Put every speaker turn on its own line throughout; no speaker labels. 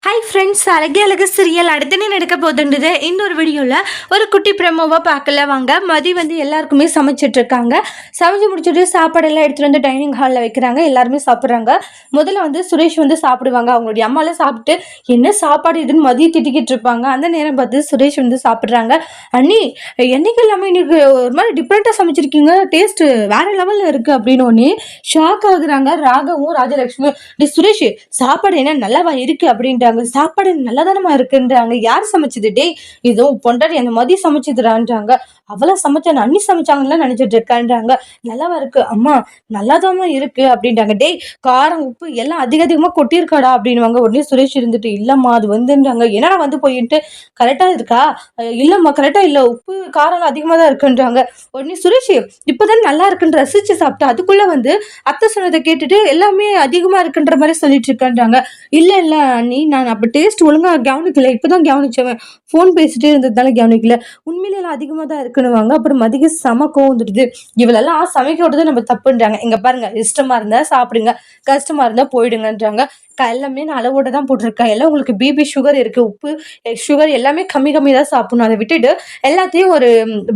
Hi friends, அழகே அழகு serial அடுத்தனே நடக்க போதுன்றது இன்னொரு வீடியோவில் ஒரு குட்டி ப்ரெமோவாக பார்க்கல வாங்க. மதி வந்து எல்லாருக்குமே சமைச்சிட்டு இருக்காங்க. சமைச்சு முடிச்சுட்டு சாப்பாடெல்லாம் எடுத்துகிட்டு வந்து டைனிங் ஹாலில் வைக்கிறாங்க. எல்லாருமே சாப்பிட்றாங்க. முதல்ல வந்து சுரேஷ் வந்து சாப்பிடுவாங்க. அவங்களுடைய அம்மாலாம் சாப்பிட்டு என்ன சாப்பாடு இதுன்னு மதியம் திட்டிக்கிட்டு இருப்பாங்க. அந்த நேரம் பார்த்து சுரேஷ் வந்து சாப்பிட்றாங்க. அண்ணி, என்னைக்கு இல்லாமல் இன்னைக்கு ஒரு மாதிரி டிஃப்ரெண்ட்டாக சமைச்சிருக்கீங்க, டேஸ்ட்டு வேற லெவலில் இருக்குது அப்படின்னு ஒன்று ஷாக் ஆகுறாங்க ராகவும் ராஜலட்சுமியும். டி சுரேஷ், சாப்பாடு என்ன நல்லாவா இருக்குது அப்படின்ட்டு சாப்பாடு நல்லதானமா இருக்குன்றாங்க. யார் சமைச்சது? டே, இதோ பொண்டாடி அந்த மாதிரி சமைச்சதுறான்றாங்க. அவளா சமைச்சா அண்ணி சமைச்சாங்கன்னு நினைச்சிட்டு இருக்கான்றாங்க. நல்லாவா இருக்கு அம்மா? நல்லாதாமா இருக்கு அப்படின்றாங்க. டேய், காரம் உப்பு எல்லாம் அதிகமா கொட்டியிருக்காடா அப்படின்வாங்க. உடனே சுரேஷ் இருந்துட்டு இல்லம்மா அது வந்துன்றாங்க. என்னடா வந்து போயிட்டு கரெக்டா இருக்கா? இல்லம்மா கரெக்டா இல்ல, உப்பு காரம் அதிகமா தான் இருக்குன்றாங்க. உடனே சுரேஷ் இப்பதான் நல்லா இருக்குன்னு ரசிச்சு சாப்பிட்டா அதுக்குள்ள வந்து அத்தை சொன்னதை கேட்டுட்டு எல்லாமே அதிகமா இருக்குன்ற மாதிரி சொல்லிட்டு இருக்கான்றாங்க. இல்ல இல்ல நீ நான் அப்ப டேஸ்ட் ஒழுங்கா கவனிக்கல, இப்பதான் கவனிச்சவன், போன் பேசிட்டே இருந்ததுனால கவனிக்கல, உண்மையில எல்லாம் அதிகமா தான் இருக்குன்னுவாங்க. அப்புறம் மதிக்கு செம கோவம் வந்துடுது. இவளெல்லாம் சமைக்க விடுறது நம்ம தப்புன்றாங்க. இங்க பாருங்க, இஷ்டமா இருந்தா சாப்பிடுங்க, கஷ்டமா இருந்தா போயிடுங்கன்றாங்க. எல்லாமே நான் அளவோட தான் போட்டிருக்கேன். எல்லாம் உங்களுக்கு பிபி சுகர் இருக்கு, உப்பு சுகர் எல்லாமே கம்மி கம்மி தான் சாப்பிடணும். அதை விட்டுட்டு எல்லாத்தையும் ஒரு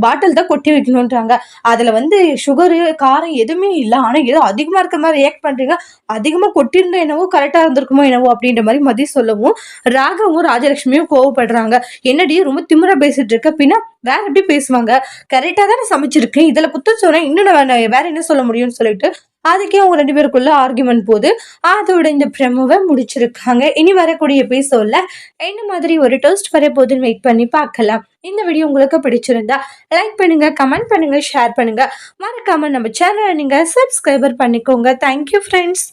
பாட்டில் தான் கொட்டி வைக்கணும்ன்றாங்க. அதுல வந்து சுகரு காரம் எதுவுமே இல்லை, ஆனா ஏதோ அதிகமா இருக்க மாதிரி ரியாக்ட் பண்றீங்க. அதிகமா கொட்டிருந்தா என்னவோ கரெக்டா இருந்திருக்குமோ என்னவோ அப்படின்ற மாதிரி மதி சொல்லவும் ராகவும் ராஜலட்சுமியும் கோவப்படுறாங்க. என்னடி ரொம்ப திமிரா பேசிட்டு இருக்க, பின்னா வேற எப்படி பேசுவாங்க? கரெக்டா தானே சமைச்சிருக்கேன், இதுல குத்தம் சொன்னேன், இன்னும் வேற என்ன சொல்ல முடியும்னு சொல்லிட்டு அதுக்கே அவங்க 2 பேருக்குள்ள ஆர்குமெண்ட் போது அதோட இந்த ப்ரெமோவை முடிச்சிருக்காங்க. இனி வரக்கூடிய எபிசோட்ல என்ன மாதிரி ஒரு டோஸ்ட் வர போதுன்னு வெயிட் பண்ணி பார்க்கலாம். இந்த வீடியோ உங்களுக்கு பிடிச்சிருந்தா லைக் பண்ணுங்க, கமெண்ட் பண்ணுங்க, ஷேர் பண்ணுங்க. மறக்காம நம்ம சேனலை நீங்க சப்ஸ்கிரைபர் பண்ணிக்கோங்க. Thank you friends.